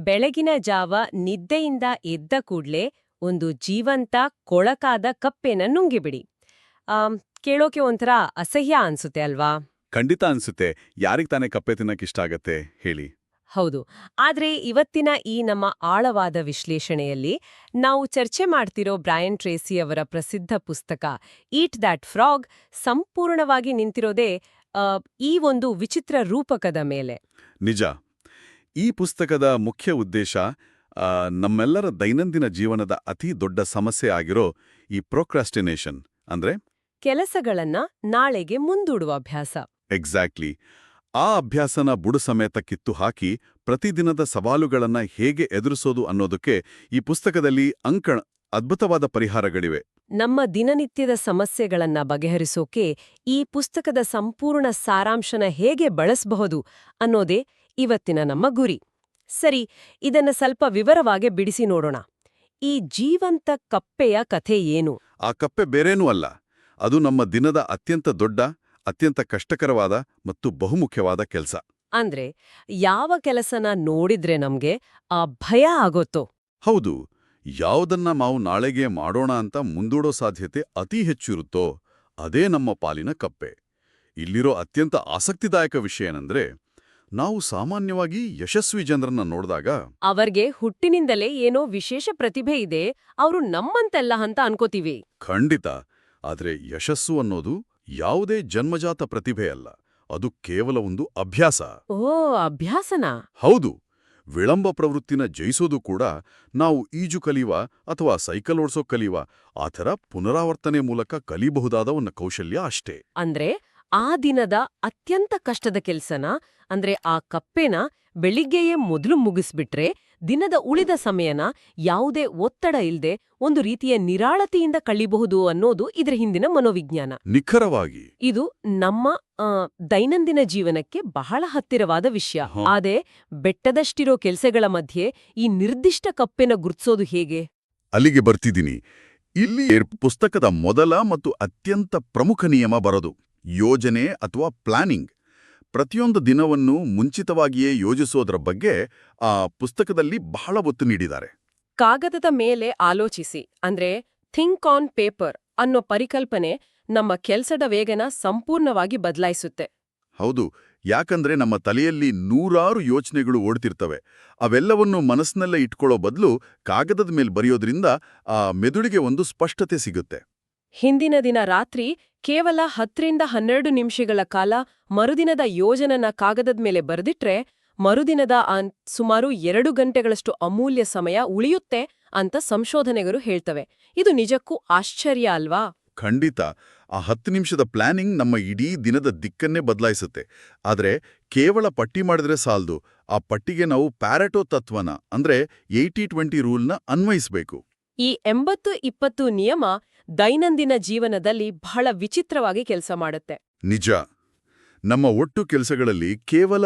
ಬೆಳಗಿನ ಜಾವ ನಿದ್ದೆಯಿಂದ ಎದ್ದ ಕೂಡ್ಲೆ ಒಂದು ಜೀವಂತ ಕೊಳಕಾದ ಕಪ್ಪೆನ ನುಂಗಿಬಿಡಿ. ಆಮ್, ಕೇಳೋಕೆ ಒಂಥರ ಅಸಹ್ಯ ಅನ್ಸುತ್ತೆ ಅಲ್ವಾ? ಖಂಡಿತ ಅನ್ಸುತ್ತೆ. ಯಾರಿಗ್ ತಾನೇ ಕಪ್ಪೆ ತಿನ್ನಕ್ಕಿಷ್ಟ ಆಗತ್ತೆ ಹೇಳಿ. ಹೌದು. ಆದ್ರೆ ಇವತ್ತಿನ ಈ ನಮ್ಮ ಆಳವಾದ ವಿಶ್ಲೇಷಣೆಯಲ್ಲಿ ನಾವು ಚರ್ಚೆ ಮಾಡ್ತಿರೋ ಬ್ರಯನ್ ಟ್ರೇಸಿ ಅವರ ಪ್ರಸಿದ್ಧ ಪುಸ್ತಕ ಈಟ್ ದ್ಯಾಟ್ ಫ್ರಾಗ್ ಸಂಪೂರ್ಣವಾಗಿ ನಿಂತಿರೋದೇ ಈ ಒಂದು ವಿಚಿತ್ರ ರೂಪಕದ ಮೇಲೆ. ನಿಜ. ಈ ಪುಸ್ತಕದ ಮುಖ್ಯ ಉದ್ದೇಶ ನಮ್ಮೆಲ್ಲರ ದೈನಂದಿನ ಜೀವನದ ಅತಿ ದೊಡ್ಡ ಸಮಸ್ಯೆ ಆಗಿರೋ ಈ ಪ್ರೊಕ್ರಾಸ್ಟಿನೇಷನ್ ಅಂದ್ರೆ ಕೆಲಸಗಳನ್ನ ನಾಳೆಗೆ ಮುಂದೂಡುವ ಅಭ್ಯಾಸ. ಎಕ್ಸಾಕ್ಟ್ಲಿ. ಆ ಅಭ್ಯಾಸನ ಬುಡು ಸಮೇತ ಕಿತ್ತು ಹಾಕಿ ಪ್ರತಿದಿನದ ಸವಾಲುಗಳನ್ನ ಹೇಗೆ ಎದುರಿಸೋದು ಅನ್ನೋದಕ್ಕೆ ಈ ಪುಸ್ತಕದಲ್ಲಿ ಅದ್ಭುತವಾದ ಪರಿಹಾರಗಳಿವೆ. ನಮ್ಮ ದಿನನಿತ್ಯದ ಸಮಸ್ಯೆಗಳನ್ನ ಬಗೆಹರಿಸೋಕೆ ಈ ಪುಸ್ತಕದ ಸಂಪೂರ್ಣ ಸಾರಾಂಶನ ಹೇಗೆ ಬಳಸಬಹುದು ಅನ್ನೋದೇ ಇವತ್ತಿನ ನಮ್ಮ ಗುರಿ. ಸರಿ, ಇದನ್ನ ಸ್ವಲ್ಪ ವಿವರವಾಗಿ ಬಿಡಿಸಿ ನೋಡೋಣ. ಈ ಜೀವಂತ ಕಪ್ಪೆಯ ಕಥೆ ಏನು? ಆ ಕಪ್ಪೆ ಬೇರೇನೂ ಅಲ್ಲ. ಅದು ನಮ್ಮ ದಿನದ ಅತ್ಯಂತ ದೊಡ್ಡ, ಅತ್ಯಂತ ಕಷ್ಟಕರವಾದ ಮತ್ತು ಬಹುಮುಖ್ಯವಾದ ಕೆಲಸ. ಅಂದ್ರೆ ಯಾವ ಕೆಲಸನ ನೋಡಿದ್ರೆ ನಮ್ಗೆ ಆ ಭಯ ಆಗೋತ್ತೋ? ಹೌದು. ಯಾವುದನ್ನ ನಾವು ನಾಳೆಗೆ ಮಾಡೋಣ ಅಂತ ಮುಂದೂಡೋ ಸಾಧ್ಯತೆ ಅತಿ ಹೆಚ್ಚಿರುತ್ತೋ ಅದೇ ನಮ್ಮ ಪಾಲಿನ ಕಪ್ಪೆ. ಇಲ್ಲಿರೋ ಅತ್ಯಂತ ಆಸಕ್ತಿದಾಯಕ ವಿಷಯ ಏನಂದ್ರೆ, ನಾವು ಸಾಮಾನ್ಯವಾಗಿ ಯಶಸ್ವಿ ಜನರನ್ನ ನೋಡಿದಾಗ ಅವರ್ಗೆ ಹುಟ್ಟಿನಿಂದಲೇ ಏನೋ ವಿಶೇಷ ಪ್ರತಿಭೆ ಇದೆ, ಅವರು ನಮ್ಮಂತೆಲ್ಲ ಅಂತ ಅನ್ಕೋತೀವಿ. ಖಂಡಿತ. ಆದ್ರೆ ಯಶಸ್ಸು ಅನ್ನೋದು ಯಾವುದೇ ಜನ್ಮಜಾತ ಪ್ರತಿಭೆ ಅಲ್ಲ. ಅದು ಕೇವಲ ಒಂದು ಅಭ್ಯಾಸ. ಓ, ಅಭ್ಯಾಸನಾ? ಹೌದು. ವಿಳಂಬ ಪ್ರವೃತ್ತಿನ ಜಯಿಸೋದು ಕೂಡ ನಾವು ಈಜು ಕಲಿಯುವ ಅಥವಾ ಸೈಕಲ್ ಓಡ್ಸೋ ಕಲಿಯುವ ಆ ಥರ ಪುನರಾವರ್ತನೆ ಮೂಲಕ ಕಲಿಬಹುದಾದ ಒಂದು ಕೌಶಲ್ಯ ಅಷ್ಟೇ. ಅಂದ್ರೆ ಆ ದಿನದ ಅತ್ಯಂತ ಕಷ್ಟದ ಕೆಲ್ಸನ, ಅಂದ್ರೆ ಆ ಕಪ್ಪೆನ ಬೆಳಿಗ್ಗೆಯೇ ಮೊದಲು ಮುಗಿಸ್ಬಿಟ್ರೆ ದಿನದ ಉಳಿದ ಸಮಯನ ಯಾವುದೇ ಒತ್ತಡ ಇಲ್ದೆ ಒಂದು ರೀತಿಯ ನಿರಾಳತೆಯಿಂದ ಕಳಿಬಹುದು ಅನ್ನೋದು ಇದ್ರ ಹಿಂದಿನ ಮನೋವಿಜ್ಞಾನ. ನಿಖರವಾಗಿ. ಇದು ನಮ್ಮ ದೈನಂದಿನ ಜೀವನಕ್ಕೆ ಬಹಳ ಹತ್ತಿರವಾದ ವಿಷಯ. ಆದ್ರೆ ಬೆಟ್ಟದಷ್ಟಿರೋ ಕೆಲ್ಸಗಳ ಮಧ್ಯೆ ಈ ನಿರ್ದಿಷ್ಟ ಕಪ್ಪೆನ ಗುರ್ತಿಸೋದು ಹೇಗೆ? ಅಲ್ಲಿಗೆ ಬರ್ತಿದ್ದೀನಿ. ಇಲ್ಲಿ ಪುಸ್ತಕದ ಮೊದಲ ಮತ್ತು ಅತ್ಯಂತ ಪ್ರಮುಖ ನಿಯಮ ಬರೋದು ಯೋಜನೆ ಅಥವಾ ಪ್ಲಾನಿಂಗ್. ಪ್ರತಿಯೊಂದು ದಿನವನ್ನು ಮುಂಚಿತವಾಗಿಯೇ ಯೋಜಿಸೋದ್ರ ಬಗ್ಗೆ ಆ ಪುಸ್ತಕದಲ್ಲಿ ಬಹಳ ಒತ್ತು ನೀಡಿದ್ದಾರೆ. ಕಾಗದದ ಮೇಲೆ ಆಲೋಚಿಸಿ, ಅಂದ್ರೆ ಥಿಂಕ್ ಆನ್ ಪೇಪರ್ ಅನ್ನೋ ಪರಿಕಲ್ಪನೆ ನಮ್ಮ ಕೆಲ್ಸದ ವೇಗನ ಸಂಪೂರ್ಣವಾಗಿ ಬದಲಾಯಿಸುತ್ತೆ. ಹೌದು. ಯಾಕಂದ್ರೆ ನಮ್ಮ ತಲೆಯಲ್ಲಿ ನೂರಾರು ಯೋಚನೆಗಳು ಓಡ್ತಿರ್ತವೆ. ಅವೆಲ್ಲವನ್ನು ಮನಸ್ಸಿನಲ್ಲೇ ಇಟ್ಕೊಳ್ಳೋ ಬದಲು ಕಾಗದದ ಮೇಲೆ ಬರೆಯೋದ್ರಿಂದ ಆ ಮೆದುಳಿಗೆ ಒಂದು ಸ್ಪಷ್ಟತೆ ಸಿಗುತ್ತೆ. ಹಿಂದಿನ ದಿನ ರಾತ್ರಿ ಕೇವಲ 10-12 ನಿಮಿಷಗಳ ಕಾಲ ಮರುದಿನದ ಯೋಜನೆನ ಕಾಗದದ ಮೇಲೆ ಬರೆದಿಟ್ರೆ ಮರುದಿನದ ಸುಮಾರು 2 ಗಂಟೆಗಳಷ್ಟು ಅಮೂಲ್ಯ ಸಮಯ ಉಳಿಯುತ್ತೆ ಅಂತ ಸಂಶೋಧನೆಗರು ಹೇಳ್ತವೆ. ಇದು ನಿಜಕ್ಕೂ ಆಶ್ಚರ್ಯ ಅಲ್ವಾ? ಖಂಡಿತ. ಆ 10 ನಿಮಿಷದ ಪ್ಲಾನಿಂಗ್ ನಮ್ಮ ಇಡೀ ದಿನದ ದಿಕ್ಕನ್ನೇ ಬದಲಾಯಿಸುತ್ತೆ. ಆದ್ರೆ ಕೇವಲ ಪಟ್ಟಿ ಮಾಡಿದ್ರೆ ಸಾಲದು. ಆ ಪಟ್ಟಿಗೆ ನಾವು ಪ್ಯಾರೆಟೋ ತತ್ವನ ಅಂದ್ರೆ 80-20 ರೂಲ್ನ ಅನ್ವಯಿಸಬೇಕು. ಈ 80-20 ನಿಯಮ ದೈನಂದಿನ ಜೀವನದಲ್ಲಿ ಬಹಳ ವಿಚಿತ್ರವಾಗಿ ಕೆಲಸ ಮಾಡುತ್ತೆ. ನಿಜ. ನಮ್ಮ ಒಟ್ಟು ಕೆಲಸಗಳಲ್ಲಿ ಕೇವಲ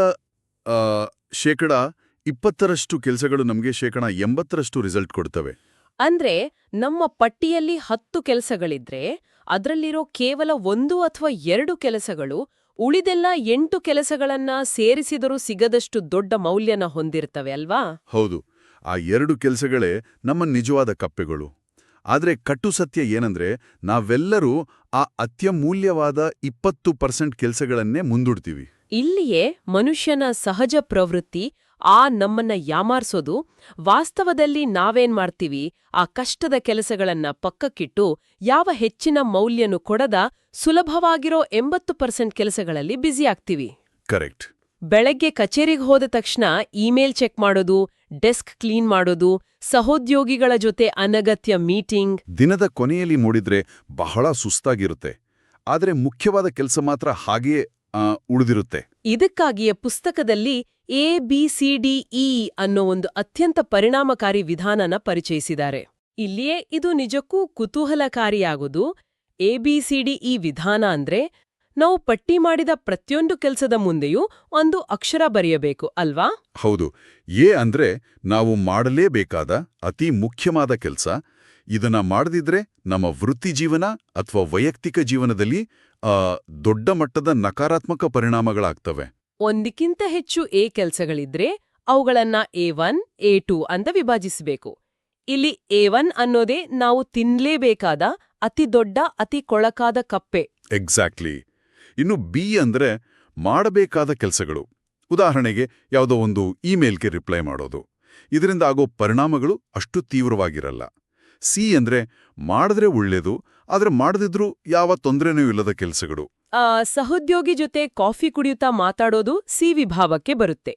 20% ಕೆಲಸಗಳು ನಮಗೆ 80% ರಿಸಲ್ಟ್ ಕೊಡ್ತವೆ. ಅಂದ್ರೆ ನಮ್ಮ ಪಟ್ಟಿಯಲ್ಲಿ 10 ಕೆಲಸಗಳಿದ್ರೆ ಅದರಲ್ಲಿರೋ ಕೇವಲ 1 ಅಥವಾ 2 ಕೆಲಸಗಳು ಉಳಿದೆಲ್ಲ 8 ಕೆಲಸಗಳನ್ನ ಸೇರಿಸಿದರೂ ಸಿಗದಷ್ಟು ದೊಡ್ಡ ಮೌಲ್ಯನ ಹೊಂದಿರ್ತವೆ ಅಲ್ವಾ? ಹೌದು. ಆ 2 ಕೆಲಸಗಳೇ ನಮ್ಮ ನಿಜವಾದ ಕಪ್ಪೆಗಳು. ಆದ್ರೆ ಕಟ್ಟು ಸತ್ಯ ಏನಂದ್ರೆ ನಾವೆಲ್ಲರೂ ಆ ಅತ್ಯಮೂಲ್ಯವಾದ 20% ಕೆಲಸಗಳನ್ನೇ ಮುಂದೂಡ್ತೀವಿ. ಇಲ್ಲಿಯೇ ಮನುಷ್ಯನ ಸಹಜ ಪ್ರವೃತ್ತಿ ನಮ್ಮನ್ನ ಯಾಮಾರ್ಸೋದು. ವಾಸ್ತವದಲ್ಲಿ ನಾವೇನ್ ಮಾಡ್ತೀವಿ, ಆ ಕಷ್ಟದ ಕೆಲಸಗಳನ್ನ ಪಕ್ಕಕ್ಕಿಟ್ಟು ಯಾವ ಹೆಚ್ಚಿನ ಮೌಲ್ಯನು ಕೊಡದ ಸುಲಭವಾಗಿರೋ 80% ಕೆಲಸಗಳಲ್ಲಿ ಬ್ಯುಸಿಯಾಗ್ತೀವಿ. ಕರೆಕ್ಟ್. ಬೆಳಗ್ಗೆ ಕಚೇರಿಗೆ ಹೋದ ತಕ್ಷಣ ಇಮೇಲ್ ಚೆಕ್ ಮಾಡೋದು, ಡೆಸ್ಕ್ ಕ್ಲೀನ್ ಮಾಡೋದು, ಸಹೋದ್ಯೋಗಿಗಳ ಜೊತೆ ಅನಗತ್ಯ ಮೀಟಿಂಗ್. ದಿನದ ಕೊನೆಯಲ್ಲಿ ನೋಡಿದ್ರೆ ಬಹಳ ಸುಸ್ತಾಗಿರುತ್ತೆ. ಆದ್ರೆ ಮುಖ್ಯವಾದ ಕೆಲಸ ಮಾತ್ರ ಹಾಗೆಯೇ ಉಳಿದಿರುತ್ತೆ. ಇದಕ್ಕಾಗಿಯೇ ಪುಸ್ತಕದಲ್ಲಿ ABCDE ಅನ್ನೋ ಒಂದು ಅತ್ಯಂತ ಪರಿಣಾಮಕಾರಿ ವಿಧಾನನ ಪರಿಚಯಿಸಿದ್ದಾರೆ. ಇಲ್ಲಿಯೇ ಇದು ನಿಜಕ್ಕೂ ಕುತೂಹಲಕಾರಿಯಾಗೋದು. ABCDE ವಿಧಾನ ಅಂದ್ರೆ ನಾವು ಪಟ್ಟಿ ಮಾಡಿದ ಪ್ರತಿಯೊಂದು ಕೆಲಸದ ಮುಂದೆಯೂ ಒಂದು ಅಕ್ಷರ ಬರೆಯಬೇಕು ಅಲ್ವಾ? ಹೌದು. ಎ ಅಂದ್ರೆ ನಾವು ಮಾಡಲೇಬೇಕಾದ ಅತಿ ಮುಖ್ಯವಾದ ಕೆಲಸ. ಇದನ್ನ ಮಾಡದಿದ್ರೆ ನಮ್ಮ ವೃತ್ತಿ ಜೀವನ ಅಥವಾ ವೈಯಕ್ತಿಕ ಜೀವನದಲ್ಲಿ ದೊಡ್ಡ ಮಟ್ಟದ ನಕಾರಾತ್ಮಕ ಪರಿಣಾಮಗಳಾಗ್ತವೆ. ಒಂದಕ್ಕಿಂತ ಹೆಚ್ಚು ಕೆಲಸಗಳಿದ್ರೆ ಅವುಗಳನ್ನ A1, A2 ಅಂತ ವಿಭಜಿಸಬೇಕು. ಇಲ್ಲಿ A1 ಅನ್ನೋದೇ ನಾವು ತಿನ್ಲೇಬೇಕಾದ ಅತಿ ದೊಡ್ಡ ಅತಿ ಕೊಳಕಾದ ಕಪ್ಪೆ. ಎಕ್ಸಾಕ್ಟ್ಲಿ. ಇನ್ನು ಬಿ ಅಂದ್ರೆ ಮಾಡಬೇಕಾದ ಕೆಲಸಗಳು. ಉದಾಹರಣೆಗೆ ಯಾವುದೋ ಒಂದು ಇಮೇಲ್ಗೆ ರಿಪ್ಲೈ ಮಾಡೋದು. ಇದರಿಂದ ಆಗೋ ಪರಿಣಾಮಗಳು ಅಷ್ಟು ತೀವ್ರವಾಗಿರಲ್ಲ. ಸಿ ಅಂದ್ರೆ ಮಾಡಿದ್ರೆ ಒಳ್ಳೇದು, ಆದ್ರೆ ಮಾಡದಿದ್ರೂ ಯಾವ ತೊಂದರೆನೂ ಇಲ್ಲದ ಕೆಲಸಗಳು. ಸಹೋದ್ಯೋಗಿ ಜೊತೆ ಕಾಫಿ ಕುಡಿಯುತ್ತಾ ಮಾತಾಡೋದು ಸಿ ವಿಭಾಗಕ್ಕೆ ಬರುತ್ತೆ.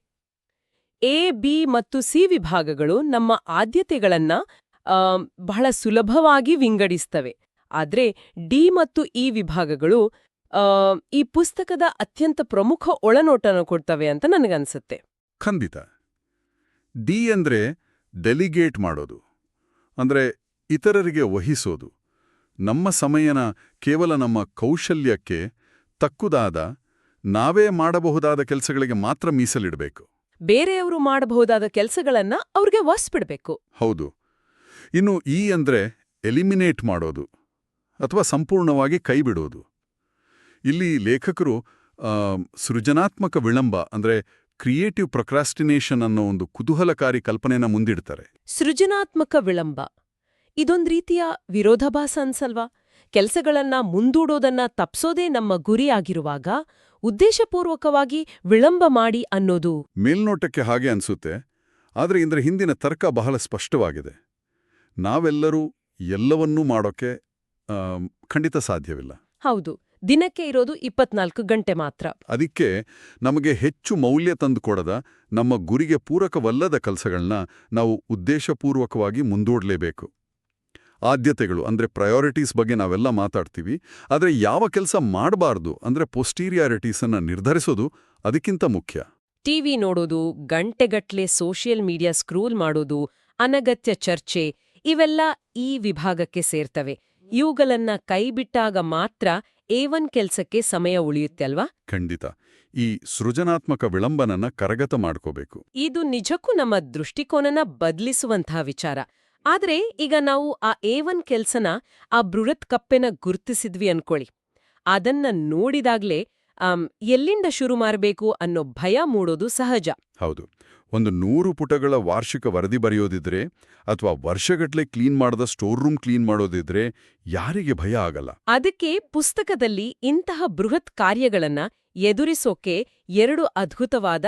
ಎ, ಬಿ ಮತ್ತು ಸಿ ವಿಭಾಗಗಳು ನಮ್ಮ ಆದ್ಯತೆಗಳನ್ನ ಬಹಳ ಸುಲಭವಾಗಿ ವಿಂಗಡಿಸ್ತವೆ. ಆದ್ರೆ ಡಿ ಮತ್ತು ಇ ವಿಭಾಗಗಳು ಈ ಪುಸ್ತಕದ ಅತ್ಯಂತ ಪ್ರಮುಖ ಒಳನೋಟನ ಕೊಡ್ತವೆ ಅಂತ ನನಗನ್ಸುತ್ತೆ. ಖಂಡಿತ. ಡಿ ಅಂದ್ರೆ ಡೆಲಿಗೇಟ್ ಮಾಡೋದು, ಅಂದ್ರೆ ಇತರರಿಗೆ ವಹಿಸೋದು. ನಮ್ಮ ಸಮಯನ ಕೇವಲ ನಮ್ಮ ಕೌಶಲ್ಯಕ್ಕೆ ತಕ್ಕುದಾದ, ನಾವೇ ಮಾಡಬಹುದಾದ ಕೆಲಸಗಳಿಗೆ ಮಾತ್ರ ಮೀಸಲಿಡಬೇಕು. ಬೇರೆಯವರು ಮಾಡಬಹುದಾದ ಕೆಲಸಗಳನ್ನ ಅವ್ರಿಗೆ ವಹಿಸ್ಬಿಡ್ಬೇಕು. ಹೌದು. ಇನ್ನು ಇ ಅಂದ್ರೆ ಎಲಿಮಿನೇಟ್ ಮಾಡೋದು ಅಥವಾ ಸಂಪೂರ್ಣವಾಗಿ ಕೈಬಿಡೋದು. ಇಲ್ಲಿ ಲೇಖಕರು ಸೃಜನಾತ್ಮಕ ವಿಳಂಬ ಅಂದ್ರೆ ಕ್ರಿಯೇಟಿವ್ ಪ್ರೊಕ್ರಾಸ್ಟಿನೇಷನ್ ಅನ್ನೋ ಒಂದು ಕುತೂಹಲಕಾರಿ ಕಲ್ಪನೆನ ಮುಂದಿಡ್ತಾರೆ. ಸೃಜನಾತ್ಮಕ ವಿಳಂಬ ಇದೊಂದ್ ರೀತಿಯ ವಿರೋಧಾಭಾಸ ಅನ್ಸಲ್ವಾ? ಕೆಲಸಗಳನ್ನ ಮುಂದೂಡೋದನ್ನ ತಪ್ಸೋದೇ ನಮ್ಮ ಗುರಿಯಾಗಿರುವಾಗ ಉದ್ದೇಶಪೂರ್ವಕವಾಗಿ ವಿಳಂಬ ಮಾಡಿ ಅನ್ನೋದು ಮೇಲ್ನೋಟಕ್ಕೆ ಹಾಗೆ ಅನ್ಸುತ್ತೆ. ಆದರೆ ಇದರ ಹಿಂದಿನ ತರ್ಕ ಬಹಳ ಸ್ಪಷ್ಟವಾಗಿದೆ. ನಾವೆಲ್ಲರೂ ಎಲ್ಲವನ್ನೂ ಮಾಡೋಕೆ ಖಂಡಿತ ಸಾಧ್ಯವಿಲ್ಲ. ಹೌದು, ದಿನಕ್ಕೆ ಇರೋದು 24 ಗಂಟೆ ಮಾತ್ರ. ಅದಕ್ಕೆ ನಮಗೆ ಹೆಚ್ಚು ಮೌಲ್ಯ ತಂದುಕೊಡದ, ನಮ್ಮ ಗುರಿಗೆ ಪೂರಕವಲ್ಲದ ಕೆಲಸಗಳನ್ನ ನಾವು ಉದ್ದೇಶಪೂರ್ವಕವಾಗಿ ಮುಂದೂಡಲೇಬೇಕು. ಆದ್ಯತೆಗಳು ಅಂದ್ರೆ ಪ್ರಯಾರಿಟೀಸ್ ಬಗ್ಗೆ ನಾವೆಲ್ಲ ಮಾತಾಡ್ತೀವಿ. ಆದರೆ ಯಾವ ಕೆಲಸ ಮಾಡಬಾರ್ದು ಅಂದ್ರೆ ಪೋಸ್ಟೀರಿಯಾರಿಟೀಸನ್ನ ನಿರ್ಧರಿಸೋದು ಅದಕ್ಕಿಂತ ಮುಖ್ಯ. ಟಿವಿ ನೋಡೋದು, ಗಂಟೆಗಟ್ಲೆ ಸೋಷಿಯಲ್ ಮೀಡಿಯಾ ಸ್ಕ್ರೋಲ್ ಮಾಡೋದು, ಅನಗತ್ಯ ಚರ್ಚೆ ಇವೆಲ್ಲ ಈ ವಿಭಾಗಕ್ಕೆ ಸೇರ್ತವೆ. ಇವುಗಳನ್ನ ಕೈಬಿಟ್ಟಾಗ ಮಾತ್ರ A1 ಕೆಲ್ಸಕ್ಕೆ ಸಮಯ ಉಳಿಯುತ್ತೆ ಅಲ್ವಾ? ಖಂಡಿತ. ಈ ಸೃಜನಾತ್ಮಕ ವಿಳಂಬನನ್ನ ಕರಗತ ಮಾಡ್ಕೋಬೇಕು. ಇದು ನಿಜಕ್ಕೂ ನಮ್ಮ ದೃಷ್ಟಿಕೋನನ ಬದಲಿಸುವಂತಹ ವಿಚಾರ. ಆದ್ರೆ ಈಗ ನಾವು ಆ A1 ಕೆಲ್ಸನ, ಆ ಬೃಹತ್ ಕಪ್ಪೆನ ಗುರ್ತಿಸಿದ್ವಿ ಅನ್ಕೊಳ್ಳಿ. ಅದನ್ನ ನೋಡಿದಾಗ್ಲೇ ಎಲ್ಲಿಂದ ಶುರು ಮಾಡಬೇಕು ಅನ್ನೋ ಭಯ ಮೂಡೋದು ಸಹಜ. ಹೌದು. ಒಂದು 100 ಪುಟಗಳ ವಾರ್ಷಿಕ ವರದಿ ಬರೆಯೋದಿದ್ರೆ ಅಥವಾ ವರ್ಷಗಟ್ಲೆ ಕ್ಲೀನ್ ಮಾಡದ ಸ್ಟೋರ್ ರೂಮ್ ಕ್ಲೀನ್ ಮಾಡೋದಿದ್ರೆ ಯಾರಿಗೆ ಭಯ ಆಗಲ್ಲ? ಅದಕ್ಕೆ ಪುಸ್ತಕದಲ್ಲಿ ಇಂತಹ ಬೃಹತ್ ಕಾರ್ಯಗಳನ್ನ ಎದುರಿಸೋಕೆ 2 ಅದ್ಭುತವಾದ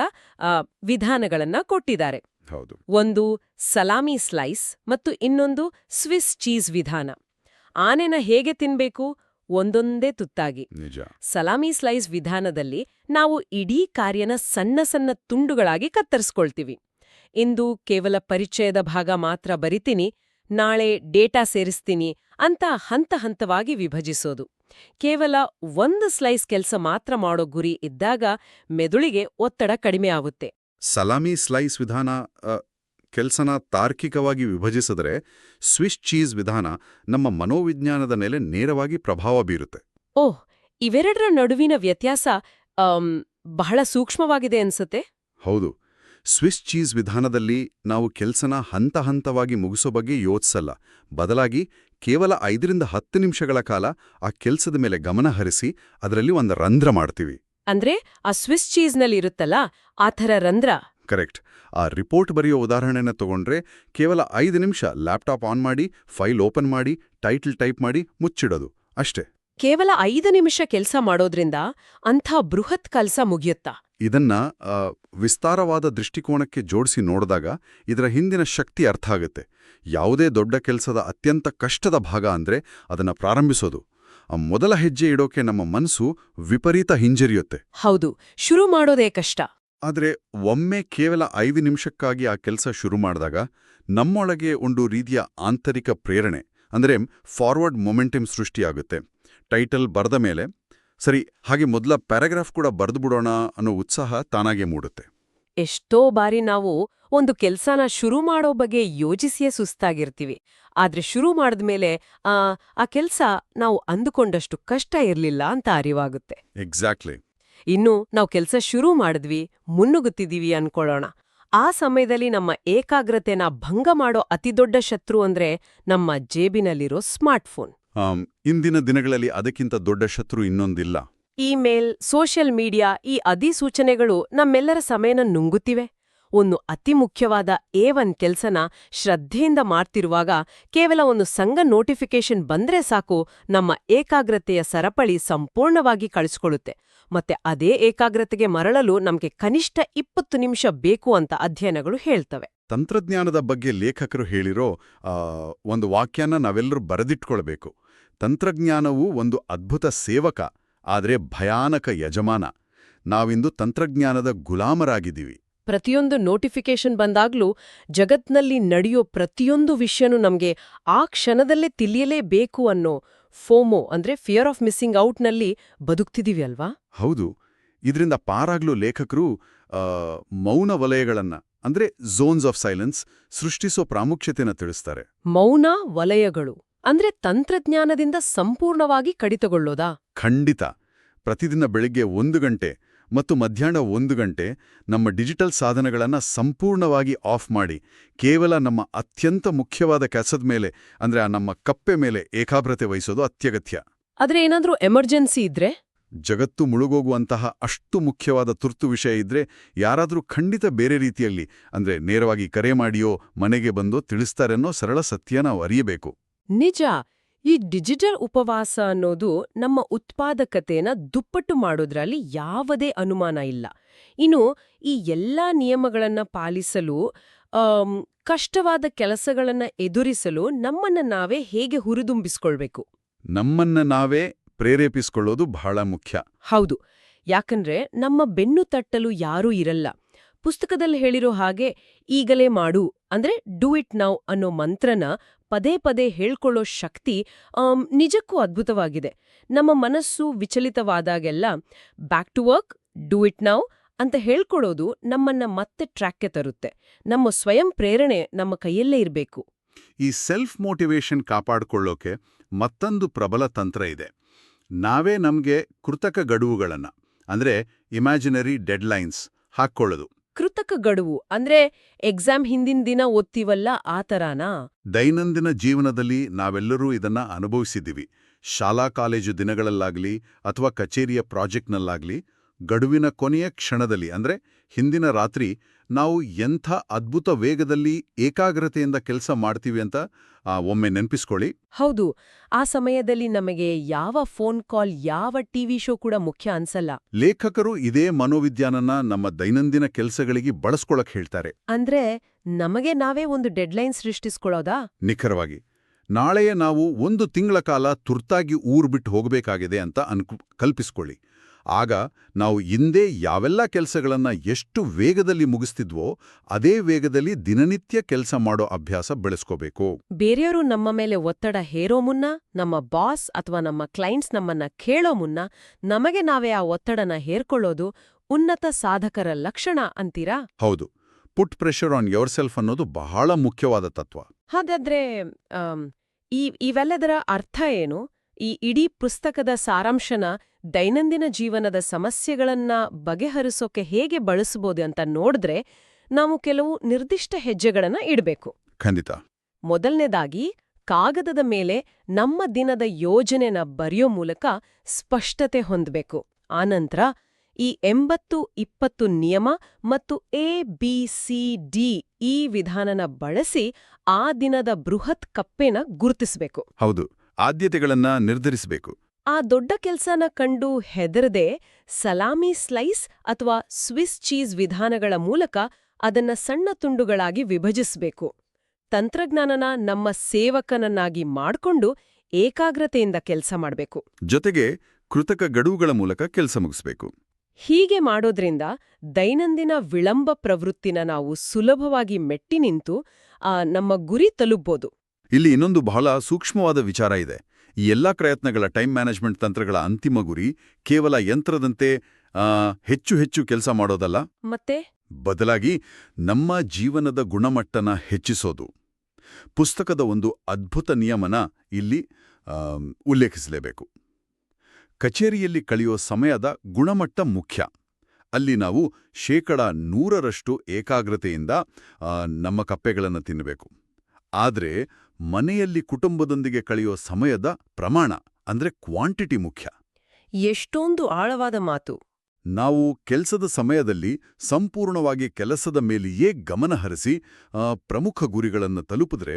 ವಿಧಾನಗಳನ್ನ ಕೊಟ್ಟಿದ್ದಾರೆ. ಹೌದು. ಒಂದು ಸಲಾಮಿ ಸ್ಲೈಸ್ ಮತ್ತು ಇನ್ನೊಂದು ಸ್ವಿಸ್ ಚೀಸ್ ವಿಧಾನ. ಆನೆನ ಹೇಗೆ ತಿನ್ಬೇಕು? ಒಂದೊಂದೇ ತುತ್ತಾಗಿ. ನಿಜ. ಸಲಾಮಿ ಸ್ಲೈಸ್ ವಿಧಾನದಲ್ಲಿ ನಾವು ಇಡೀ ಕಾರ್ಯನ ಸಣ್ಣ ಸಣ್ಣ ತುಂಡುಗಳಾಗಿ ಕತ್ತರಿಸ್ಕೊಳ್ತೀವಿ. ಇಂದು ಕೇವಲ ಪರಿಚಯದ ಭಾಗ ಮಾತ್ರ ಬರಿತೀನಿ, ನಾಳೆ ಡೇಟಾ ಸೇರಿಸ್ತೀನಿ ಅಂತ ಹಂತವಾಗಿ ವಿಭಜಿಸೋದು. ಕೇವಲ ಒಂದು ಸ್ಲೈಸ್ ಕೆಲಸ ಮಾತ್ರ ಮಾಡೋ ಗುರಿ ಇದ್ದಾಗ ಮೆದುಳಿಗೆ ಒತ್ತಡ ಕಡಿಮೆ ಆಗುತ್ತೆ. ಸಲಾಮಿ ಸ್ಲೈಸ್ ವಿಧಾನ ಕೆಲಸನ ತಾರ್ಕಿಕವಾಗಿ ವಿಭಜಿಸಿದರೆ, ಸ್ವಿಸ್ ಚೀಸ್ ವಿಧಾನ ನಮ್ಮ ಮನೋವಿಜ್ಞಾನದ ಮೇಲೆ ನೇರವಾಗಿ ಪ್ರಭಾವ ಬೀರುತ್ತೆ. ಓಹ್, ಇವೆರಡರ ನಡುವಿನ ವ್ಯತ್ಯಾಸ ಬಹಳ ಸೂಕ್ಷ್ಮವಾಗಿದೆ ಅನ್ಸುತ್ತೆ. ಹೌದು. ಸ್ವಿಸ್ ಚೀಸ್ ವಿಧಾನದಲ್ಲಿ ನಾವು ಕೆಲಸನ ಹಂತವಾಗಿ ಮುಗಿಸೋ ಬಗ್ಗೆ ಯೋಚಿಸಲ್ಲ. ಬದಲಾಗಿ ಕೇವಲ 5-10 ನಿಮಿಷಗಳ ಕಾಲ ಆ ಕೆಲಸದ ಮೇಲೆ ಗಮನ ಹರಿಸಿ ಅದರಲ್ಲಿ ಒಂದು ರಂಧ್ರ ಮಾಡ್ತೀವಿ. ಅಂದ್ರೆ ಆ ಸ್ವಿಸ್ ಚೀಸ್ನಲ್ಲಿ ಇರುತ್ತಲ್ಲ ಆ ಥರ ರಂಧ್ರ. ಕರೆಕ್ಟ್. ಆ ರಿಪೋರ್ಟ್ ಬರೆಯೋ ಉದಾಹರಣೆನ ತಗೊಂಡ್ರೆ ಕೇವಲ 5 ನಿಮಿಷ ಲ್ಯಾಪ್ಟಾಪ್ ಆನ್ ಮಾಡಿ, ಫೈಲ್ ಓಪನ್ ಮಾಡಿ, ಟೈಟಲ್ ಟೈಪ್ ಮಾಡಿ ಮುಚ್ಚಿಡೋದು ಅಷ್ಟೇ. ಕೇವಲ 5 ನಿಮಿಷ ಕೆಲಸ ಮಾಡೋದ್ರಿಂದ ಅಂಥ ಬೃಹತ್ ಕೆಲಸ ಮುಗಿಯುತ್ತಾ? ಇದನ್ನ ವಿಸ್ತಾರವಾದ ದೃಷ್ಟಿಕೋನಕ್ಕೆ ಜೋಡಿಸಿ ನೋಡಿದಾಗ ಇದರ ಹಿಂದಿನ ಶಕ್ತಿ ಅರ್ಥ ಆಗುತ್ತೆ. ಯಾವುದೇ ದೊಡ್ಡ ಕೆಲಸದ ಅತ್ಯಂತ ಕಷ್ಟದ ಭಾಗ ಅಂದ್ರೆ ಅದನ್ನ ಪ್ರಾರಂಭಿಸೋದು. ಆ ಮೊದಲ ಹೆಜ್ಜೆ ಇಡೋಕೆ ನಮ್ಮ ಮನಸ್ಸು ವಿಪರೀತ ಹಿಂಜರಿಯುತ್ತೆ. ಹೌದು, ಶುರು ಮಾಡೋದೇ ಕಷ್ಟ. ಆದರೆ ಒಮ್ಮೆ ಕೇವಲ 5 ನಿಮಿಷಕ್ಕಾಗಿ ಆ ಕೆಲಸ ಶುರು ಮಾಡಿದಾಗ ನಮ್ಮೊಳಗೆ ಒಂದು ರೀತಿಯ ಆಂತರಿಕ ಪ್ರೇರಣೆ ಅಂದರೆ ಫಾರ್ವರ್ಡ್ ಮೊಮೆಂಟಮ್ ಸೃಷ್ಟಿಯಾಗುತ್ತೆ. ಟೈಟಲ್ ಬರೆದ ಮೇಲೆ ಸರಿ, ಹಾಗೆ ಮೊದಲ ಪ್ಯಾರಾಗ್ರಾಫ್ ಕೂಡ ಬರೆದು ಬಿಡೋಣ ಅನ್ನೋ ಉತ್ಸಾಹ ತಾನಾಗೆ ಮೂಡುತ್ತೆ. ಎಷ್ಟೋ ಬಾರಿ ನಾವು ಒಂದು ಕೆಲ್ಸನ ಶುರು ಮಾಡೋ ಬಗ್ಗೆ ಯೋಚಿಸಿಯೇ ಸುಸ್ತಾಗಿರ್ತೀವಿ. ಆದ್ರೆ ಶುರು ಮಾಡಿದ್ಮೇಲೆ ಆ ಕೆಲ್ಸ ನಾವು ಅಂದುಕೊಂಡಷ್ಟು ಕಷ್ಟ ಇರ್ಲಿಲ್ಲ ಅಂತ ಅರಿವಾಗುತ್ತೆ. ಎಕ್ಸಾಕ್ಟ್ಲಿ. ಇನ್ನು ನಾವು ಕೆಲ್ಸ ಶುರು ಮಾಡಿದ್ವಿ, ಮುನ್ನುಗ್ಗುತ್ತಿದೀವಿ ಅನ್ಕೊಳ್ಳೋಣ. ಆ ಸಮಯದಲ್ಲಿ ನಮ್ಮ ಏಕಾಗ್ರತೆನ ಭಂಗ ಮಾಡೋ ಅತಿದೊಡ್ಡ ಶತ್ರು ಅಂದ್ರೆ ನಮ್ಮ ಜೇಬಿನಲ್ಲಿರೋ ಸ್ಮಾರ್ಟ್ಫೋನ್. ಇಂದಿನ ದಿನಗಳಲ್ಲಿ ಅದಕ್ಕಿಂತ ದೊಡ್ಡ ಶತ್ರು ಇನ್ನೊಂದಿಲ್ಲ. ಇಮೇಲ್, ಸೋಷಿಯಲ್ ಮೀಡಿಯಾ ಈ ಅಧಿಸೂಚನೆಗಳು ನಮ್ಮೆಲ್ಲರ ಸಮಯನ ನುಂಗುತ್ತಿವೆ. ಒಂದು ಅತಿ ಮುಖ್ಯವಾದ A1 ಕೆಲ್ಸನ ಶ್ರದ್ಧೆಯಿಂದ ಮಾಡ್ತಿರುವಾಗ ಕೇವಲ ಒಂದು ಸಂಘ ನೋಟಿಫಿಕೇಶನ್ ಬಂದ್ರೆ ಸಾಕು, ನಮ್ಮ ಏಕಾಗ್ರತೆಯ ಸರಪಳಿ ಸಂಪೂರ್ಣವಾಗಿ ಕಳಿಸ್ಕೊಳ್ಳುತ್ತೆ. ಮತ್ತೆ ಅದೇ ಏಕಾಗ್ರತೆಗೆ ಮರಳಲು ನಮ್ಗೆ ಕನಿಷ್ಠ 20 ನಿಮಿಷ ಬೇಕು ಅಂತ ಅಧ್ಯಯನಗಳು ಹೇಳ್ತವೆ. ತಂತ್ರಜ್ಞಾನದ ಬಗ್ಗೆ ಲೇಖಕರು ಹೇಳಿರೋ ಒಂದು ವಾಕ್ಯನ ನಾವೆಲ್ಲರೂ ಬರೆದಿಟ್ಕೊಳ್ಬೇಕು. ತಂತ್ರಜ್ಞಾನವು ಒಂದು ಅದ್ಭುತ ಸೇವಕ, ಆದರೆ ಭಯಾನಕ ಯಜಮಾನ. ನಾವಿಂದು ತಂತ್ರಜ್ಞಾನದ ಗುಲಾಮರಾಗಿದ್ದೀವಿ. ಪ್ರತಿಯೊಂದು ನೋಟಿಫಿಕೇಶನ್ ಬಂದಾಗ್ಲೂ ಜಗತ್ನಲ್ಲಿ ನಡೆಯೋ ಪ್ರತಿಯೊಂದು ವಿಷಯನೂ ನಮ್ಗೆ ಆ ಕ್ಷಣದಲ್ಲೇ ತಿಳಿಯಲೇಬೇಕು ಅನ್ನೋ ಫೋಮೋ ಅಂದ್ರೆ ಫಿಯರ್ ಆಫ್ ಮಿಸ್ಸಿಂಗ್ ಔಟ್ನಲ್ಲಿ ಬದುಕ್ತಿದೀವಿ ಅಲ್ವಾ? ಹೌದು. ಇದರಿಂದ ಪಾರಾಗ್ಲೂ ಲೇಖಕರು ಮೌನ ವಲಯಗಳನ್ನ ಅಂದ್ರೆ ಝೋನ್ಸ್ ಆಫ್ ಸೈಲೆನ್ಸ್ ಸೃಷ್ಟಿಸೋ ಪ್ರಾಮುಖ್ಯತೆನ ತಿಳಿಸ್ತಾರೆ. ಮೌನ ವಲಯಗಳು ಅಂದ್ರೆ ತಂತ್ರಜ್ಞಾನದಿಂದ ಸಂಪೂರ್ಣವಾಗಿ ಕಡಿತಗೊಳ್ಳೋದಾ? ಖಂಡಿತ. ಪ್ರತಿದಿನ ಬೆಳಿಗ್ಗೆ 1 ಗಂಟೆ ಮತ್ತು ಮಧ್ಯಾಹ್ನ 1 ಗಂಟೆ ನಮ್ಮ ಡಿಜಿಟಲ್ ಸಾಧನಗಳನ್ನ ಸಂಪೂರ್ಣವಾಗಿ ಆಫ್ ಮಾಡಿ ಕೇವಲ ನಮ್ಮ ಅತ್ಯಂತ ಮುಖ್ಯವಾದ ಕೆಲಸದ ಮೇಲೆ ಅಂದ್ರೆ ನಮ್ಮ ಕಪ್ಪೆ ಮೇಲೆ ಏಕಾಗ್ರತೆ ವಹಿಸೋದು ಅತ್ಯಗತ್ಯ. ಆದ್ರೆ ಏನಾದ್ರೂ ಎಮರ್ಜೆನ್ಸಿ ಇದ್ರೆ? ಜಗತ್ತು ಮುಳುಗೋಗುವಂತಹ ಅಷ್ಟು ಮುಖ್ಯವಾದ ತುರ್ತು ವಿಷಯ ಇದ್ರೆ ಯಾರಾದ್ರೂ ಖಂಡಿತ ಬೇರೆ ರೀತಿಯಲ್ಲಿ ಅಂದ್ರೆ ನೇರವಾಗಿ ಕರೆ ಮಾಡಿಯೋ ಮನೆಗೆ ಬಂದೋ ತಿಳಿಸ್ತಾರೆನ್ನೋ ಸರಳ ಸತ್ಯ ನಾವು ಅರಿಯಬೇಕು. ನಿಜ. ಈ ಡಿಜಿಟಲ್ ಉಪವಾಸ ಅನ್ನೋದು ನಮ್ಮ ಉತ್ಪಾದಕತೆನ ದುಪ್ಪಟ್ಟು ಮಾಡೋದ್ರಲ್ಲಿ ಯಾವುದೇ ಅನುಮಾನ ಇಲ್ಲ. ಇನ್ನು ಈ ಎಲ್ಲಾ ನಿಯಮಗಳನ್ನ ಪಾಲಿಸಲು ಕಷ್ಟವಾದ ಕೆಲಸಗಳನ್ನ ಎದುರಿಸಲು ನಮ್ಮನ್ನ ನಾವೇ ಹೇಗೆ ಹುರಿದುಂಬಿಸ್ಕೊಳ್ಬೇಕು? ನಮ್ಮನ್ನ ನಾವೇ ಪ್ರೇರೇಪಿಸಿಕೊಳ್ಳೋದು ಬಹಳ ಮುಖ್ಯ. ಹೌದು. ಯಾಕಂದ್ರೆ ನಮ್ಮ ಬೆನ್ನು ತಟ್ಟಲು ಯಾರೂ ಇರಲ್ಲ. ಪುಸ್ತಕದಲ್ಲಿ ಹೇಳಿರೋ ಹಾಗೆ ಈಗಲೇ ಮಾಡು ಅಂದ್ರೆ ಡೂ ಇಟ್ ನೌ ಅನ್ನೋ ಮಂತ್ರನ ಪದೇ ಪದೇ ಹೇಳ್ಕೊಳ್ಳೋ ಶಕ್ತಿ ನಿಜಕ್ಕೂ ಅದ್ಭುತವಾಗಿದೆ. ನಮ್ಮ ಮನಸ್ಸು ವಿಚಲಿತವಾದಾಗೆಲ್ಲ back to work, do it now ಅಂತ ಹೇಳ್ಕೊಳ್ಳೋದು ನಮ್ಮನ್ನ ಮತ್ತೆ ಟ್ರ್ಯಾಕ್ಗೆ ತರುತ್ತೆ. ನಮ್ಮ ಸ್ವಯಂ ಪ್ರೇರಣೆ ನಮ್ಮ ಕೈಯಲ್ಲೇ ಇರಬೇಕು. ಈ ಸೆಲ್ಫ್ ಮೋಟಿವೇಶನ್ ಕಾಪಾಡಿಕೊಳ್ಳೋಕೆ ಮತ್ತೊಂದು ಪ್ರಬಲ ತಂತ್ರ ಇದೆ. ನಾವೇ ನಮ್ಗೆ ಕೃತಕ ಗಡುವುಗಳನ್ನ ಅಂದ್ರೆ ಇಮ್ಯಾಜಿನರಿ ಡೆಡ್ಲೈನ್ಸ್ ಹಾಕ್ಕೊಳ್ಳೋದು. ಕೃತಕ ಗಡುವು ಅಂದ್ರೆ ಎಕ್ಸಾಮ್ ಹಿಂದಿನ ದಿನ ಓದ್ತೀವಲ್ಲ ಆ ತರಾನಾ? ದೈನಂದಿನ ಜೀವನದಲ್ಲಿ ನಾವೆಲ್ಲರೂ ಇದನ್ನ ಅನುಭವಿಸಿದ್ದೀವಿ. ಶಾಲಾ ಕಾಲೇಜು ದಿನಗಳಲ್ಲಾಗ್ಲಿ ಅಥವಾ ಕಚೇರಿಯ ಪ್ರಾಜೆಕ್ಟ್ನಲ್ಲಾಗ್ಲಿ ಗಡುವಿನ ಕೊನೆಯ ಕ್ಷಣದಲ್ಲಿ ಅಂದ್ರೆ ಹಿಂದಿನ ರಾತ್ರಿ ನಾವು ಎಂಥ ಅದ್ಭುತ ವೇಗದಲ್ಲಿ ಏಕಾಗ್ರತೆಯಿಂದ ಕೆಲಸ ಮಾಡ್ತೀವಿ ಅಂತ ಒಮ್ಮೆ ನೆನಪಿಸ್ಕೊಳ್ಳಿ. ಹೌದು. ಆ ಸಮಯದಲ್ಲಿ ನಮಗೆ ಯಾವ ಫೋನ್ ಕಾಲ್, ಯಾವ ಟಿವಿ ಶೋ ಕೂಡ ಮುಖ್ಯ ಅನ್ಸಲ್ಲ. ಲೇಖಕರು ಇದೇ ಮನೋವಿಜ್ಞಾನನ ನಮ್ಮ ದೈನಂದಿನ ಕೆಲಸಗಳಿಗೆ ಬಳಸ್ಕೊಳಕ್ ಹೇಳ್ತಾರೆ. ಅಂದ್ರೆ ನಮಗೆ ನಾವೇ ಒಂದು ಡೆಡ್ಲೈನ್ ಸೃಷ್ಟಿಸ್ಕೊಳ್ಳೋದಾ? ನಿಖರವಾಗಿ. ನಾಳೆಯೇ ನಾವು 1 ತಿಂಗಳ ಕಾಲ ತುರ್ತಾಗಿ ಊರು ಬಿಟ್ಟು ಹೋಗಬೇಕಾಗಿದೆ ಅಂತ ಕಲ್ಪಿಸ್ಕೊಳ್ಳಿ. ಆಗ ನಾವು ಹಿಂದೆ ಯಾವೆಲ್ಲ ಕೆಲಸಗಳನ್ನ ಎಷ್ಟು ವೇಗದಲ್ಲಿ ಮುಗಿಸ್ತಿದ್ವೋ ಅದೇ ವೇಗದಲ್ಲಿ ದಿನನಿತ್ಯ ಕೆಲಸ ಮಾಡೋ ಅಭ್ಯಾಸ ಬೆಳೆಸ್ಕೋಬೇಕು. ಬೇರೆಯವರು ನಮ್ಮ ಮೇಲೆ ಒತ್ತಡ ಹೇರೋ ಮುನ್ನ, ನಮ್ಮ ಬಾಸ್ ಅಥವಾ ನಮ್ಮ ಕ್ಲೈಂಟ್ಸ್ ನಮ್ಮನ್ನ ಕೇಳೋ ಮುನ್ನ ನಮಗೆ ನಾವೇ ಆ ಒತ್ತಡನ ಹೇರ್ಕೊಳ್ಳೋದು ಉನ್ನತ ಸಾಧಕರ ಲಕ್ಷಣ ಅಂತೀರಾ? ಹೌದು. ಪುಟ್ ಪ್ರೆಷರ್ ಆನ್ ಯೋರ್ ಸೆಲ್ಫ್ ಅನ್ನೋದು ಬಹಳ ಮುಖ್ಯವಾದ ತತ್ವ. ಹಾಗಾದ್ರೆ ಇವೆಲ್ಲದರ ಅರ್ಥ ಏನು? ಈ ಇಡೀ ಪುಸ್ತಕದ ಸಾರಾಂಶನ ದೈನಂದಿನ ಜೀವನದ ಸಮಸ್ಯೆಗಳನ್ನ ಬಗೆಹರಿಸೋಕೆ ಹೇಗೆ ಬಳಸಬಹುದು ಅಂತ ನೋಡಿದ್ರೆ ನಾವು ಕೆಲವು ನಿರ್ದಿಷ್ಟ ಹೆಜ್ಜೆಗಳನ್ನ ಇಡಬೇಕು. ಖಂಡಿತ. ಮೊದಲನೇದಾಗಿ, ಕಾಗದದ ಮೇಲೆ ನಮ್ಮ ದಿನದ ಯೋಜನೆನ ಬರೆಯೋ ಮೂಲಕ ಸ್ಪಷ್ಟತೆ ಹೊಂದಬೇಕು. ಆನಂತರ ಈ 80-20 ನಿಯಮ ಮತ್ತು ABCD ಈ ವಿಧಾನನ ಬಳಸಿ ಆ ದಿನದ ಬೃಹತ್ ಕಪ್ಪೆನ ಗುರುತಿಸಬೇಕು. ಹೌದು. ಆದ್ಯತೆಗಳನ್ನ ನಿರ್ಧರಿಸಬೇಕು. ಆ ದೊಡ್ಡ ಕೆಲ್ಸನ ಕಂಡು ಹೆದರದೆ ಸಲಾಮಿ ಸ್ಲೈಸ್ ಅಥವಾ ಸ್ವಿಸ್ ಚೀಸ್ ವಿಧಾನಗಳ ಮೂಲಕ ಅದನ್ನ ಸಣ್ಣ ತುಂಡುಗಳಾಗಿ ವಿಭಜಿಸಬೇಕು. ತಂತ್ರಜ್ಞಾನನ ನಮ್ಮ ಸೇವಕನನ್ನಾಗಿ ಮಾಡ್ಕೊಂಡು ಏಕಾಗ್ರತೆಯಿಂದ ಕೆಲಸ ಮಾಡಬೇಕು. ಜೊತೆಗೆ ಕೃತಕ ಗಡುವುಗಳ ಮೂಲಕ ಕೆಲಸ ಮುಗಿಸಬೇಕು. ಹೀಗೆ ಮಾಡೋದ್ರಿಂದ ದೈನಂದಿನ ವಿಳಂಬ ಪ್ರವೃತ್ತಿನ ನಾವು ಸುಲಭವಾಗಿ ಮೆಟ್ಟಿ ನಿಂತು ನಮ್ಮ ಗುರಿ ತಲುಪ್ಬೋದು. ಇಲ್ಲಿ ಇನ್ನೊಂದು ಬಹಳ ಸೂಕ್ಷ್ಮವಾದ ವಿಚಾರ ಇದೆ. ಈ ಎಲ್ಲಾ ಪ್ರಯತ್ನಗಳ ಟೈಮ್ ಮ್ಯಾನೇಜ್ಮೆಂಟ್ ತಂತ್ರಗಳ ಅಂತಿಮ ಗುರಿ ಕೇವಲ ಯಂತ್ರದಂತೆ ಹೆಚ್ಚು ಹೆಚ್ಚು ಕೆಲಸ ಮಾಡೋದಲ್ಲ, ಮತ್ತೆ ಬದಲಾಗಿ ನಮ್ಮ ಜೀವನದ ಗುಣಮಟ್ಟನ ಹೆಚ್ಚಿಸೋದು. ಪುಸ್ತಕದ ಒಂದು ಅದ್ಭುತ ನಿಯಮನ ಇಲ್ಲಿ ಉಲ್ಲೇಖಿಸಲೇಬೇಕು. ಕಚೇರಿಯಲ್ಲಿ ಕಳೆಯೋ ಸಮಯದ ಗುಣಮಟ್ಟ ಮುಖ್ಯ. ಅಲ್ಲಿ ನಾವು 100% ಏಕಾಗ್ರತೆಯಿಂದ ನಮ್ಮ ಕಪ್ಪೆಗಳನ್ನು ತಿನ್ನಬೇಕು. ಆದರೆ ಮನೆಯಲ್ಲಿ ಕುಟುಂಬದೊಂದಿಗೆ ಕಳೆಯೋ ಸಮಯದ ಪ್ರಮಾಣ ಅಂದ್ರೆ ಕ್ವಾಂಟಿಟಿ ಮುಖ್ಯ. ಎಷ್ಟೊಂದು ಆಳವಾದ ಮಾತು. ನಾವು ಕೆಲಸದ ಸಮಯದಲ್ಲಿ ಸಂಪೂರ್ಣವಾಗಿ ಕೆಲಸದ ಮೇಲೆಯೇ ಗಮನ ಹರಿಸಿ ಪ್ರಮುಖ ಗುರಿಗಳನ್ನು ತಲುಪಿದ್ರೆ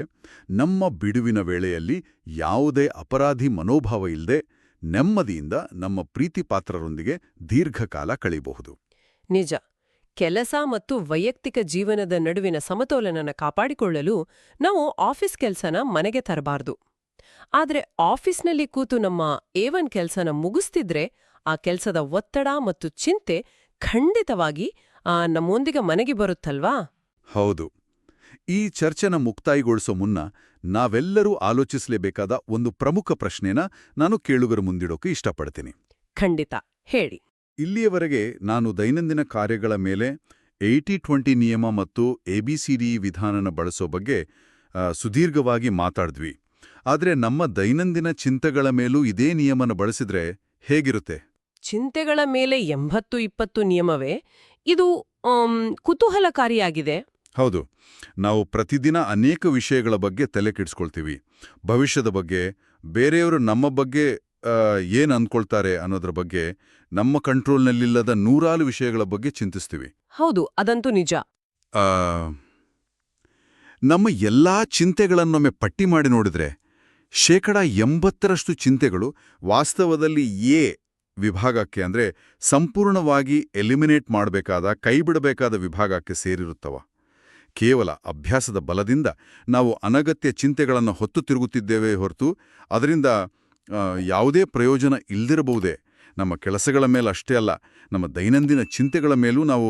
ನಮ್ಮ ಬಿಡುವಿನ ವೇಳೆಯಲ್ಲಿ ಯಾವುದೇ ಅಪರಾಧಿ ಮನೋಭಾವ ಇಲ್ಲದೆ ನೆಮ್ಮದಿಯಿಂದ ನಮ್ಮ ಪ್ರೀತಿಪಾತ್ರರೊಂದಿಗೆ ದೀರ್ಘಕಾಲ ಕಳೆಯಬಹುದು. ನಿಜ. ಕೆಲಸ ಮತ್ತು ವೈಯಕ್ತಿಕ ಜೀವನದ ನಡುವಿನ ಸಮತೋಲನನ ಕಾಪಾಡಿಕೊಳ್ಳಲು ನಾವು ಆಫೀಸ್ ಕೆಲ್ಸನ ಮನೆಗೆ ತರಬಾರ್ದು. ಆದ್ರೆ ಆಫೀಸ್ನಲ್ಲಿ ಕೂತು ನಮ್ಮ A1 ಕೆಲ್ಸನ ಮುಗಿಸ್ತಿದ್ರೆ ಆ ಕೆಲ್ಸದ ಒತ್ತಡ ಮತ್ತು ಚಿಂತೆ ಖಂಡಿತವಾಗಿ ನಮ್ಮೊಂದಿಗೆ ಮನೆಗೆ ಬರುತ್ತಲ್ವಾ? ಹೌದು. ಈ ಚರ್ಚೆನ ಮುಕ್ತಾಯಗೊಳಿಸೋ ಮುನ್ನ ನಾವೆಲ್ಲರೂ ಆಲೋಚಿಸಲೇಬೇಕಾದ ಒಂದು ಪ್ರಮುಖ ಪ್ರಶ್ನೆನ ನಾನು ಕೇಳುಗರ ಮುಂದಿಡೋಕೆ ಇಷ್ಟಪಡ್ತೀನಿ. ಖಂಡಿತ, ಹೇಳಿ. ಇಲ್ಲಿಯವರೆಗೆ ನಾನು ದೈನಂದಿನ ಕಾರ್ಯಗಳ ಮೇಲೆ 80-20 ನಿಯಮ ಮತ್ತು ABCD ವಿಧಾನನ ಬಳಸೋ ಬಗ್ಗೆ ಸುದೀರ್ಘವಾಗಿ ಮಾತಾಡಿದ್ವಿ. ಆದರೆ ನಮ್ಮ ದೈನಂದಿನ ಚಿಂತೆಗಳ ಮೇಲೂ ಇದೇ ನಿಯಮನ ಬಳಸಿದ್ರೆ ಹೇಗಿರುತ್ತೆ? ಚಿಂತೆಗಳ ಮೇಲೆ 80-20 ನಿಯಮವೇ? ಇದು ಕುತೂಹಲಕಾರಿಯಾಗಿದೆ. ಹೌದು. ನಾವು ಪ್ರತಿದಿನ ಅನೇಕ ವಿಷಯಗಳ ಬಗ್ಗೆ ತಲೆ ಕೆಡಿಸ್ಕೊಳ್ತೀವಿ. ಭವಿಷ್ಯದ ಬಗ್ಗೆ, ಬೇರೆಯವರು ನಮ್ಮ ಬಗ್ಗೆ ಏನ್ ಅಂದ್ಕೊಳ್ತಾರೆ ಅನ್ನೋದ್ರ ಬಗ್ಗೆ, ನಮ್ಮ ಕಂಟ್ರೋಲ್ನಲ್ಲಿಲ್ಲದ ನೂರಾರು ವಿಷಯಗಳ ಬಗ್ಗೆ ಚಿಂತಿಸ್ತೀವಿ. ಹೌದು, ಅದಂತೂ ನಿಜ. ಆ, ನಮ್ಮ ಎಲ್ಲಾ ಚಿಂತೆಗಳನ್ನೊಮ್ಮೆ ಪಟ್ಟಿ ಮಾಡಿ ನೋಡಿದ್ರೆ 80% ಚಿಂತೆಗಳು ವಾಸ್ತವದಲ್ಲಿ ಎ ವಿಭಾಗಕ್ಕೆ, ಅಂದ್ರೆ ಸಂಪೂರ್ಣವಾಗಿ ಎಲಿಮಿನೇಟ್ ಮಾಡಬೇಕಾದ, ಕೈಬಿಡಬೇಕಾದ ವಿಭಾಗಕ್ಕೆ ಸೇರಿರುತ್ತವ. ಕೇವಲ ಅಭ್ಯಾಸದ ಬಲದಿಂದ ನಾವು ಅನಗತ್ಯ ಚಿಂತೆಗಳನ್ನು ಹೊತ್ತು ತಿರುಗುತ್ತಿದ್ದೇವೆ ಹೊರತು ಅದರಿಂದ ಯಾವುದೇ ಪ್ರಯೋಜನ ಇಲ್ದಿರಬಹುದೇ. ನಮ್ಮ ಕೆಲಸಗಳ ಮೇಲೆ ಅಷ್ಟೇ ಅಲ್ಲ, ನಮ್ಮ ದೈನಂದಿನ ಚಿಂತೆಗಳ ಮೇಲೂ ನಾವು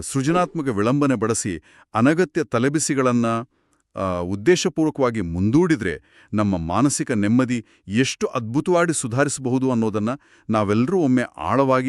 ಸೃಜನಾತ್ಮಕ ವಿಳಂಬನೆ ಬಳಸಿ ಅನಗತ್ಯ ತಲೆಬಿಸಿಗಳನ್ನು ಉದ್ದೇಶಪೂರ್ವಕವಾಗಿ ಮುಂದೂಡಿದ್ರೆ ನಮ್ಮ ಮಾನಸಿಕ ನೆಮ್ಮದಿ ಎಷ್ಟು ಅದ್ಭುತವಾಗಿ ಸುಧಾರಿಸಬಹುದು ಅನ್ನೋದನ್ನು ನಾವೆಲ್ಲರೂ ಒಮ್ಮೆ ಆಳವಾಗಿ